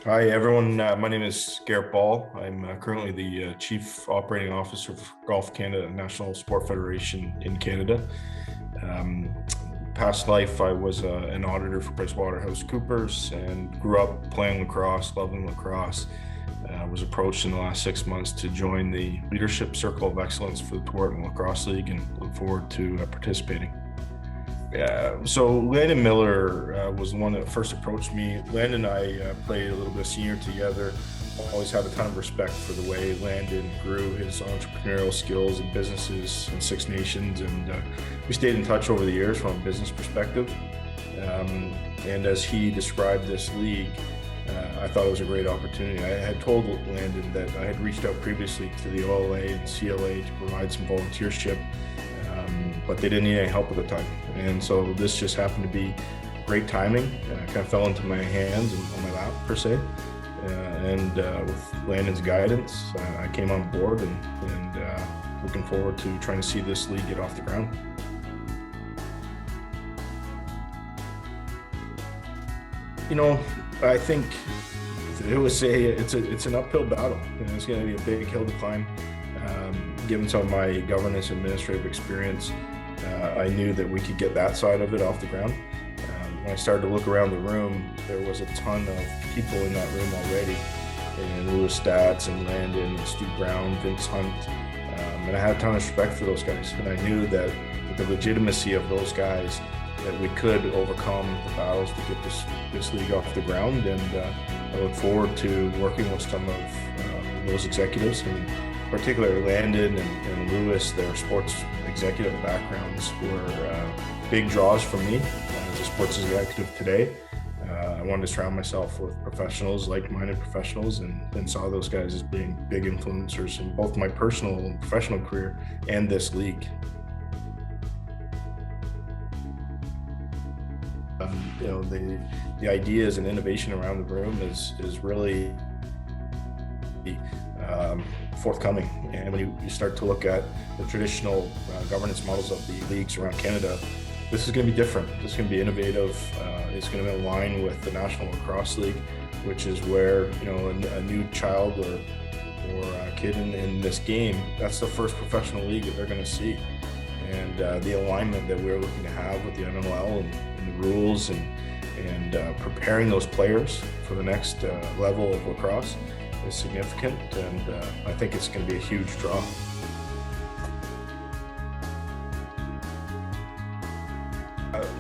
Hi, everyone. My name is Garrett Ball. I'm currently the Chief Operating Officer of Golf Canada National Sport Federation in Canada. Past life, I was an auditor for PricewaterhouseCoopers and grew up playing lacrosse, loving lacrosse. I was approached in the last 6 months to join the Leadership Circle of Excellence for the Tewaaraton Lacrosse League and look forward to participating. So Landon Miller was the one that first approached me. Landon and I played a little bit of senior together. Always had a ton of respect for the way Landon grew his entrepreneurial skills and businesses in Six Nations, and we stayed in touch over the years from a business perspective. And as he described this league, I thought it was a great opportunity. I had told Landon that I had reached out previously to the OLA and CLA to provide some volunteership, but they didn't need any help at the time. And so this just happened to be great timing. Kind of fell into my hands and on my lap, per se. And with Landon's guidance, I came on board and looking forward to trying to see this league get off the ground. You know, I think it's an uphill battle. It's going to be a big hill to climb. Given some of my governance administrative experience, I knew that we could get that side of it off the ground. When I started to look around the room, there was a ton of people in that room already, and Louis Stats and Landon and Stu Brown, Vince Hunt, and I had a ton of respect for those guys. And I knew that with the legitimacy of those guys, that we could overcome the battles to get this league off the ground. And I look forward to working with some of those executives, and particularly Landon and Louis. Their sports executive backgrounds were big draws for me as a sports executive today. I wanted to surround myself with professionals, like-minded professionals, and saw those guys as being big influencers in both my personal and professional career and this league. The ideas and innovation around the room is really forthcoming. And when you start to look at the traditional governance models of the leagues around Canada, this is going to be different. This is going to be innovative. It's going to align with the National Lacrosse League, which is where a new child or a kid in this game, that's the first professional league that they're going to see. And the alignment that we're looking to have with the NLL and the rules and preparing those players for the next level of lacrosse is significant, and I think it's going to be a huge draw.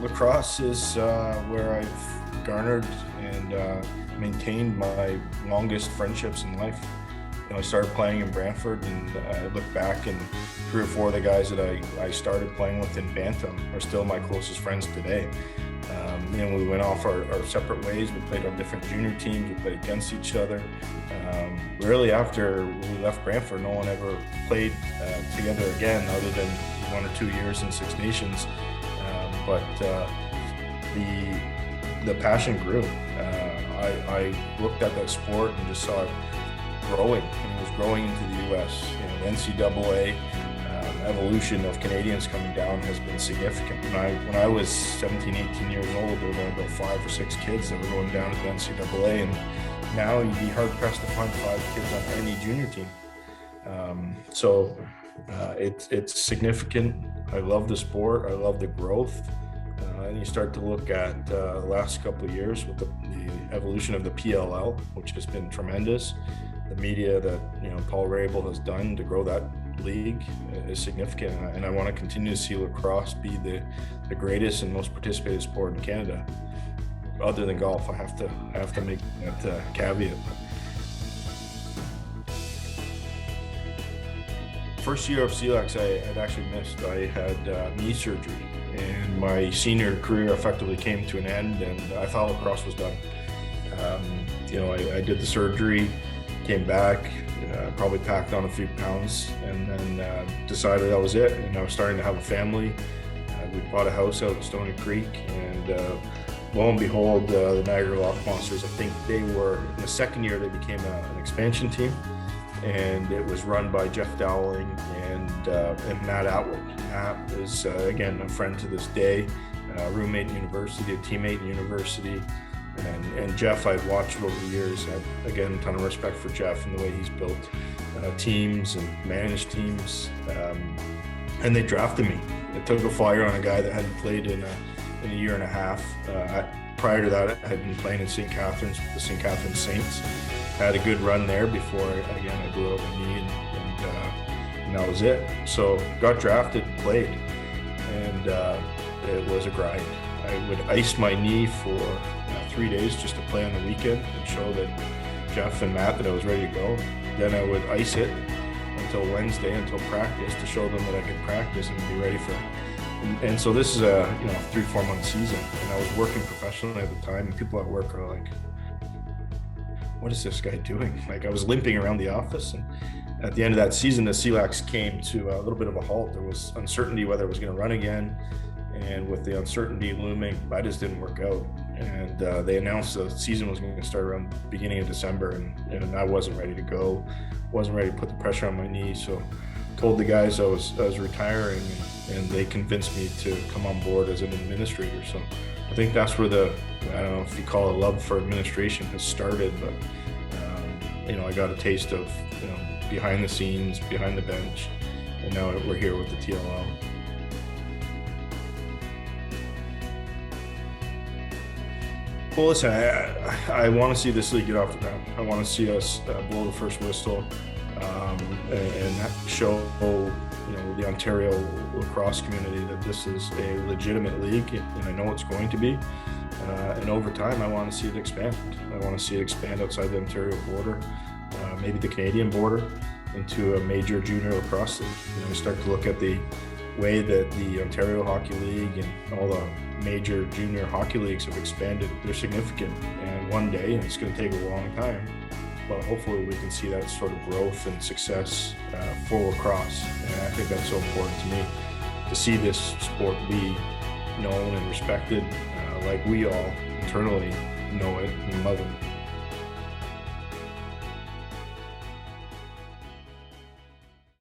Lacrosse is where I've garnered and maintained my longest friendships in life. I started playing in Brantford, and I look back, and 3 or 4 of the guys that I started playing with in Bantam are still my closest friends today. We went off our separate ways. We played on different junior teams. We played against each other. Really, after we left Brantford, no one ever played together again, other than 1 or 2 years in Six Nations. But the passion grew. I looked at that sport and just saw it growing, and it was growing into the U.S. The NCAA evolution of Canadians coming down has been significant. When I was 17, 18 years old, there were only about 5 or 6 kids that were going down to the NCAA, and now you'd be hard pressed to find 5 kids on any junior team. So it's significant. I love the sport. I love the growth. And you start to look at the last couple of years with the evolution of the PLL, which has been tremendous. The media that Paul Rabel has done to grow that league is significant, and I want to continue to see lacrosse be the greatest and most participated sport in Canada, other than golf. I have to make that caveat. First year of CLEX, I had actually missed. I had knee surgery, and my senior career effectively came to an end, and I thought lacrosse was done. I did the surgery, came back, probably packed on a few pounds, and then decided that was it. And I was starting to have a family. We bought a house out in Stony Creek, and lo and behold, the Niagara Lock Monsters, I think they were, in the second year, they became an expansion team, and it was run by Jeff Dowling and Matt Atwood. Matt is, again, a friend to this day, roommate in university, a teammate in university. And Jeff, I've watched over the years. I've, again, a ton of respect for Jeff and the way he's built teams and managed teams. And they drafted me. It took a flyer on a guy that hadn't played in a year and a half. Prior to that, I had been playing in St. Catharines with the St. Catharines Saints. Had a good run there before, again, I blew out my knee, and that was it. So got drafted, played, and it was a grind. I would ice my knee for 3 days just to play on the weekend and show that Jeff and Matt that I was ready to go. Then I would ice it until Wednesday, until practice, to show them that I could practice and be ready for it. And so this is a 3-4 month season, and I was working professionally at the time, and people at work are like, what is this guy doing? Like, I was limping around the office, and at the end of that season, the CLACs came to a little bit of a halt. There was uncertainty whether it was going to run again, and with the uncertainty looming, that just didn't work out. And they announced the season was going to start around the beginning of December, and I wasn't ready to go, wasn't ready to put the pressure on my knee. So told the guys I was retiring, and they convinced me to come on board as an administrator. So I think that's where I don't know if you call it love for administration has started, but I got a taste of behind the scenes, behind the bench, and now we're here with the TLL. Well, listen, I want to see this league get off the ground. I want to see us blow the first whistle and show the Ontario lacrosse community that this is a legitimate league, and I know it's going to be. And over time, I want to see it expand. I want to see it expand outside the Ontario border, maybe the Canadian border, into a major junior lacrosse league. Start to look at the way that the Ontario Hockey League and all the major junior hockey leagues have expanded. They're significant, and one day, and it's going to take a long time, but hopefully we can see that sort of growth and success for lacrosse. And I think that's so important to me, to see this sport be known and respected like we all internally know it and love it.